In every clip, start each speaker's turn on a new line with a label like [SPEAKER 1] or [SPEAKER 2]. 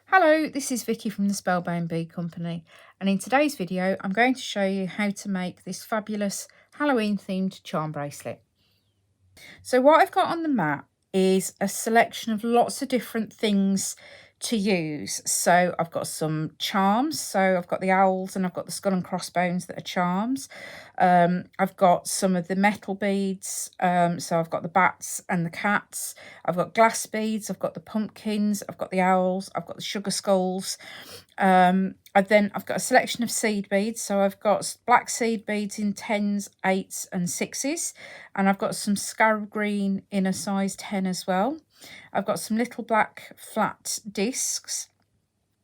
[SPEAKER 1] Hello, this is Vicky from the Spellbound Bead Company, and in today's video I'm going to show you how to make this fabulous Halloween themed charm bracelet. So what I've got on the mat is a selection of lots of different things to use. So I've got some charms, so I've got the owls and I've got the skull and crossbones that are charms. I've got some of the metal beads, so I've got the bats and the cats. I've got glass beads, I've got the pumpkins, I've got the owls, I've got the sugar skulls. I've got a selection of seed beads, so I've got black seed beads in 10s, 8s and 6s, and I've got some scarab green in a size 10 as well. I've got some little black flat discs.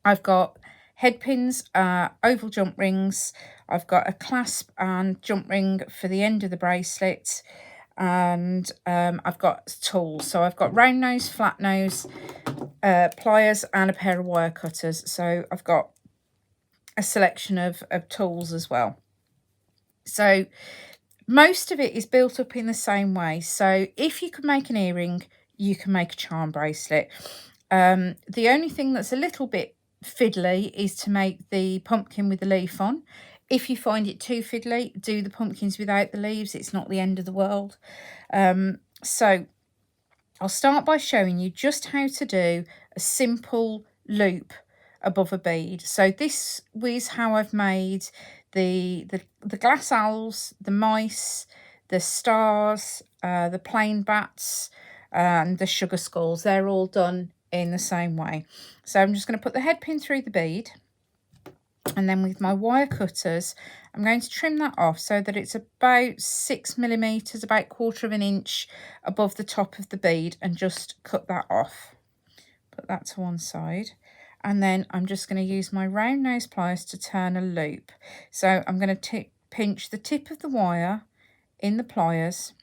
[SPEAKER 1] I've got head pins, oval jump rings. I've got a clasp and jump ring for the end of the bracelet, and I've got tools. So I've got round nose, flat nose, pliers and a pair of wire cutters. So I've got a selection of tools as well. So most of it is built up in the same way. So if you could make an earring, you can make a charm bracelet. The only thing that's a little bit fiddly is to make the pumpkin with the leaf on. If you find it too fiddly, do the pumpkins without the leaves. It's not the end of the world. So I'll start by showing you just how to do a simple loop above a bead. So this is how I've made the glass owls, the mice, the stars, the plain bats, and the sugar skulls. They're all done in the same way. So I'm just going to put the head pin through the bead, and then with my wire cutters I'm going to trim that off so that it's about 6 millimeters, about 1/4 of an inch above the top of the bead, and just cut that off. Put that to one side, and then I'm just going to use my round nose pliers to turn a loop. So I'm going to pinch the tip of the wire in the pliers,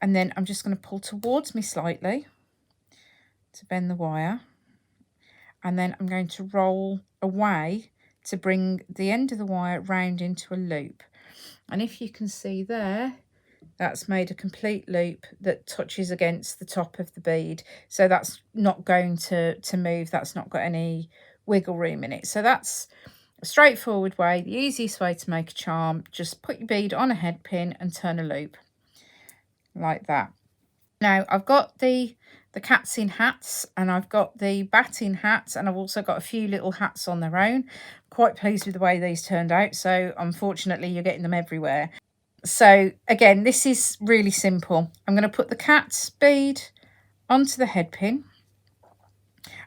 [SPEAKER 1] and then I'm just going to pull towards me slightly to bend the wire, and then I'm going to roll away to bring the end of the wire round into a loop. And if you can see there, that's made a complete loop that touches against the top of the bead. So that's not going to move. That's not got any wiggle room in it. So that's a straightforward way, the easiest way to make a charm. Just put your bead on a head pin and turn a loop like that. Now I've got the cats in hats, and I've got the bat in hats, and I've also got a few little hats on their own. Quite pleased with the way these turned out, so unfortunately you're getting them everywhere. So again, this is really simple. I'm going to put the cat's bead onto the head pin,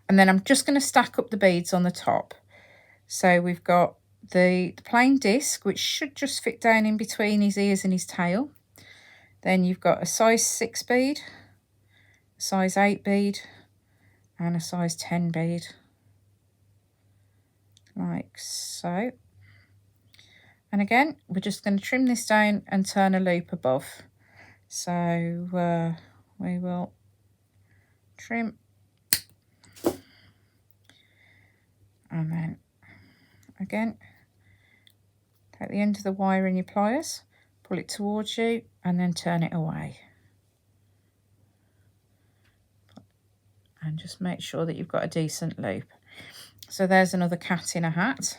[SPEAKER 1] and then I'm just going to stack up the beads on the top. So we've got the plain disc, which should just fit down in between his ears and his tail. Then you've got a size 6 bead, a size 8 bead, and a size 10 bead, like so. And again, we're just going to trim this down and turn a loop above. So we will trim, and then again, take the end of the wire in your pliers, pull it towards you, and then turn it away. And just make sure that you've got a decent loop. So there's another cat in a hat.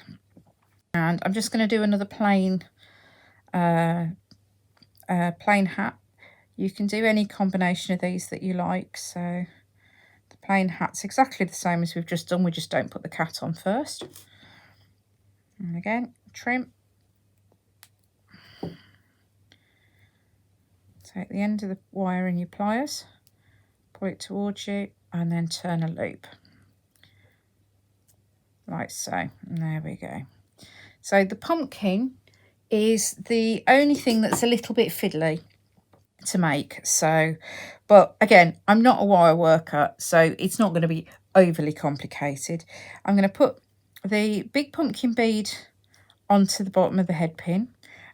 [SPEAKER 1] And I'm just going to do another plain hat. You can do any combination of these that you like. So the plain hat's exactly the same as we've just done. We just don't put the cat on first. And again, trim. Take the end of the wire in your pliers, pull it towards you, and then turn a loop. Like so. And there we go. So the pumpkin is the only thing that's a little bit fiddly to make. So, but again, I'm not a wire worker, so it's not going to be overly complicated. I'm going to put the big pumpkin bead onto the bottom of the head pin,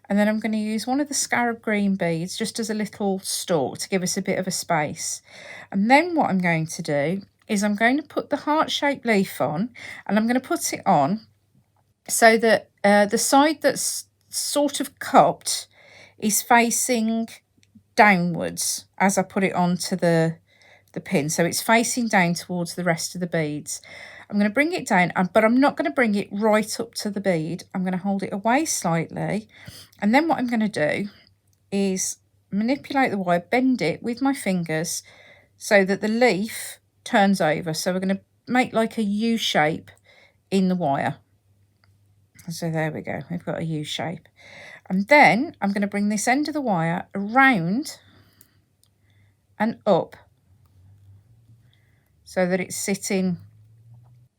[SPEAKER 1] and then I'm going to use one of the scarab green beads just as a little stalk to give us a bit of a space. And then what I'm going to do is I'm going to put the heart-shaped leaf on, and I'm going to put it on so that the side that's sort of cupped is facing downwards as I put it onto the the pin, so it's facing down towards the rest of the beads. I'm going to bring it down, but I'm not going to bring it right up to the bead. I'm going to hold it away slightly, and then what I'm going to do is manipulate the wire, bend it with my fingers so that the leaf turns over. So we're going to make like a U shape in the wire. So there we go, we've got a U shape. And then I'm going to bring this end of the wire around and up so that it's sitting,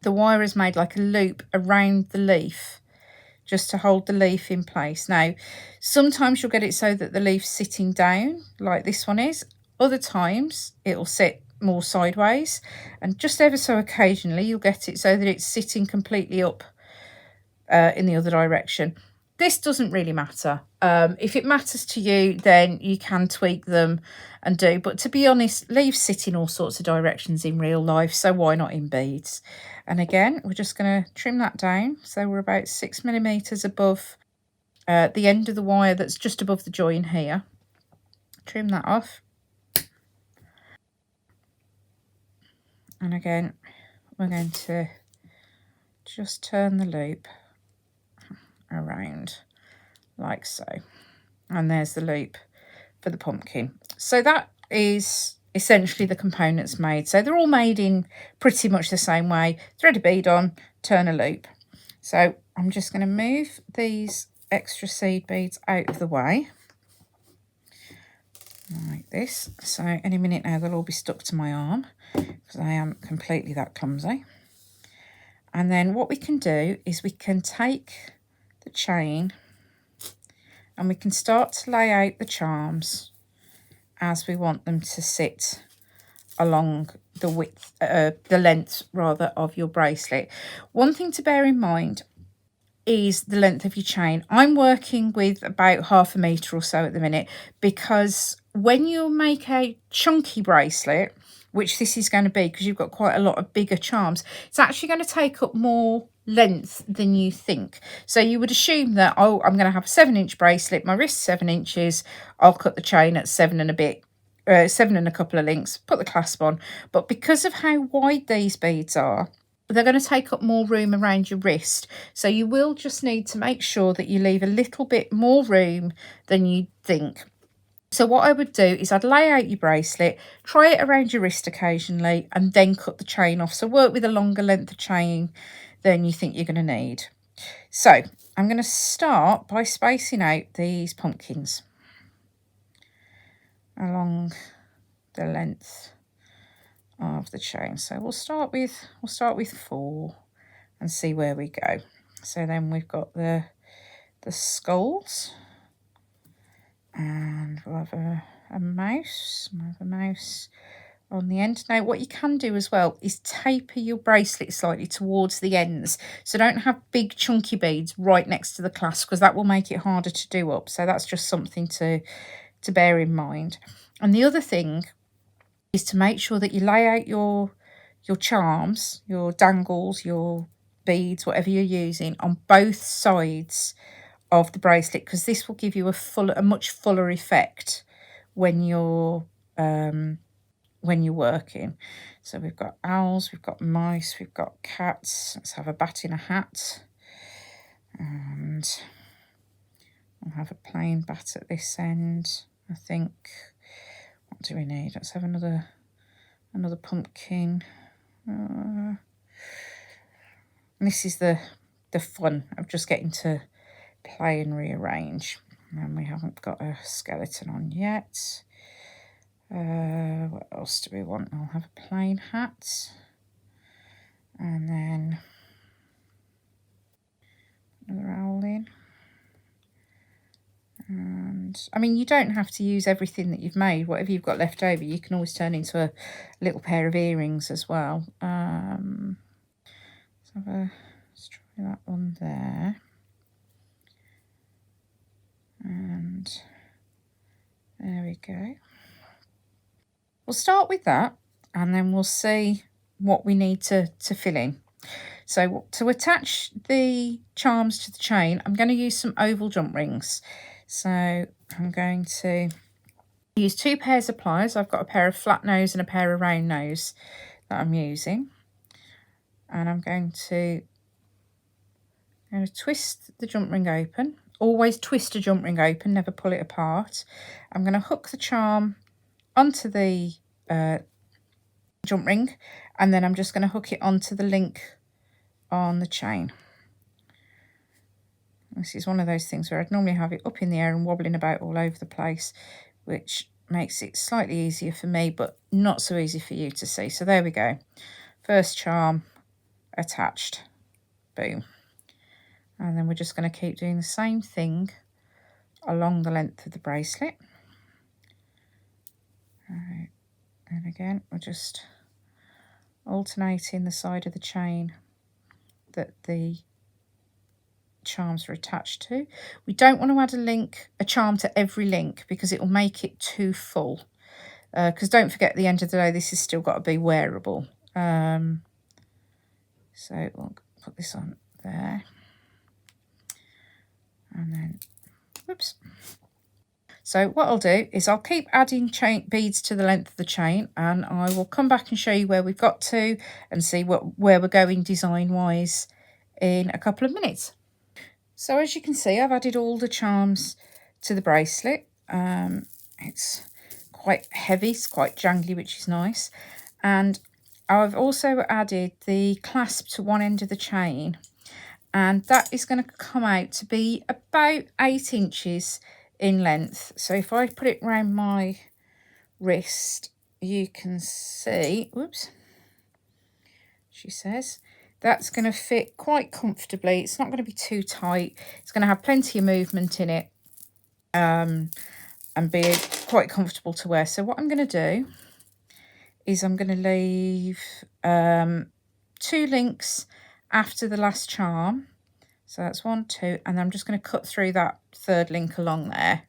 [SPEAKER 1] the wire is made like a loop around the leaf just to hold the leaf in place. Now, sometimes you'll get it so that the leaf's sitting down like this one is. Other times it'll sit more sideways, and just ever so occasionally you'll get it so that it's sitting completely up in the other direction. This doesn't really matter. If it matters to you, then you can tweak them and do. But to be honest, leaves sit in all sorts of directions in real life, so why not in beads? And again, we're just going to trim that down. So we're about 6mm above the end of the wire that's just above the join here. Trim that off. And again, we're going to just turn the loop around like so, and there's the loop for the pumpkin. So that is essentially the components made. So they're all made in pretty much the same way. Thread a bead on, turn a loop. So I'm just going to move these extra seed beads out of the way like this. So any minute now they'll all be stuck to my arm because I am completely that clumsy. And then what we can do is we can take the chain and we can start to lay out the charms as we want them to sit along the width, the length rather, of your bracelet. One thing to bear in mind is the length of your chain. I'm working with about 1/2 metre or so at the minute, because when you make a chunky bracelet, which this is going to be because you've got quite a lot of bigger charms, it's actually going to take up more length than you think. So you would assume that, oh, I'm going to have a 7-inch bracelet, my wrist's 7 inches, I'll cut the chain at 7 and a bit, 7 and a couple of links, put the clasp on. But because of how wide these beads are, they're going to take up more room around your wrist. So you will just need to make sure that you leave a little bit more room than you think. So what I would do is I'd lay out your bracelet, try it around your wrist occasionally, and then cut the chain off. So work with a longer length of chain than you think you're going to need. So I'm going to start by spacing out these pumpkins along the length of the chain. So we'll start with 4 and see where we go. So then we've got the skulls, and we'll have a mouse. We'll have a mouse on the end. Now what you can do as well is taper your bracelet slightly towards the ends, so don't have big chunky beads right next to the clasp, because that will make it harder to do up. So that's just something to bear in mind. And the other thing is to make sure that you lay out your charms, your dangles, your beads, whatever you're using, on both sides of the bracelet, because this will give you a much fuller effect when you're working. So we've got owls, we've got mice, we've got cats. Let's have a bat in a hat, and I'll have a plain bat at this end, I think. What do we need? Let's have another pumpkin. And this is the fun of just getting to play and rearrange. And we haven't got a skeleton on yet. What else do we want? I'll have a plain hat, and then another owl in. And I mean, you don't have to use everything that you've made. Whatever you've got left over, you can always turn into a little pair of earrings as well. Let's try that one there. And there we go. We'll start with that, and then we'll see what we need to fill in. So to attach the charms to the chain, I'm going to use some oval jump rings. So I'm going to use 2 pairs of pliers. I've got a pair of flat nose and a pair of round nose that I'm using. And I'm going to twist the jump ring open. Always twist a jump ring open, never pull it apart. I'm going to hook the charm onto the jump ring, and then I'm just going to hook it onto the link on the chain. This is one of those things where I'd normally have it up in the air and wobbling about all over the place, which makes it slightly easier for me, but not so easy for you to see. So there we go. First charm attached. Boom. And then we're just going to keep doing the same thing along the length of the bracelet. Right. And again, we're just alternating the side of the chain that the charms are attached to. We don't want to add a charm to every link, because it will make it too full. Because don't forget, at the end of the day, this has still got to be wearable. So we'll put this on there. And then, whoops. So what I'll do is I'll keep adding beads to the length of the chain, and I will come back and show you where we've got to and see where we're going design-wise in a couple of minutes. So as you can see, I've added all the charms to the bracelet. It's quite heavy, it's quite jangly, which is nice. And I've also added the clasp to one end of the chain, and that is going to come out to be about 8 inches in length. So if I put it around my wrist, you can see, whoops, she says, that's going to fit quite comfortably. It's not going to be too tight. It's going to have plenty of movement in it, and be quite comfortable to wear. So what I'm going to do is I'm going to leave 2 links after the last charm. So that's 1, 2, and I'm just going to cut through that 3rd link along there.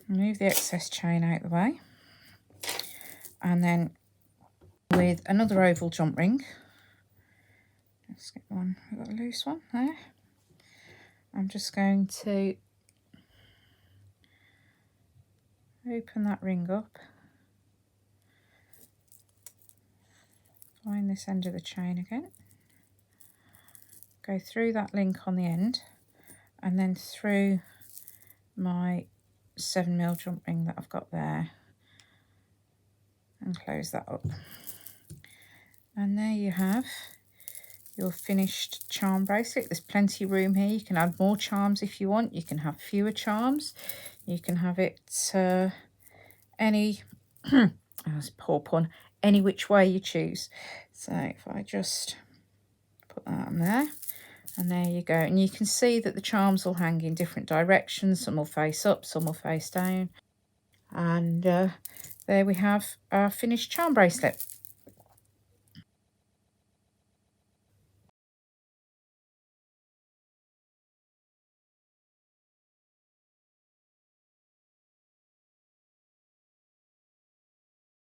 [SPEAKER 1] Move the excess chain out of the way. And then with another oval jump ring, let's get one, I've got a loose one there. I'm just going to open that ring up. Find this end of the chain again. Go through that link on the end, and then through my 7mm jump ring that I've got there, and close that up. And there you have your finished charm bracelet. There's plenty of room here. You can add more charms if you want. You can have fewer charms. You can have it any, that's a poor pun, any which way you choose. So if I just put that on there, and there you go. And you can see that the charms will hang in different directions. Some will face up, some will face down. And there we have our finished charm bracelet.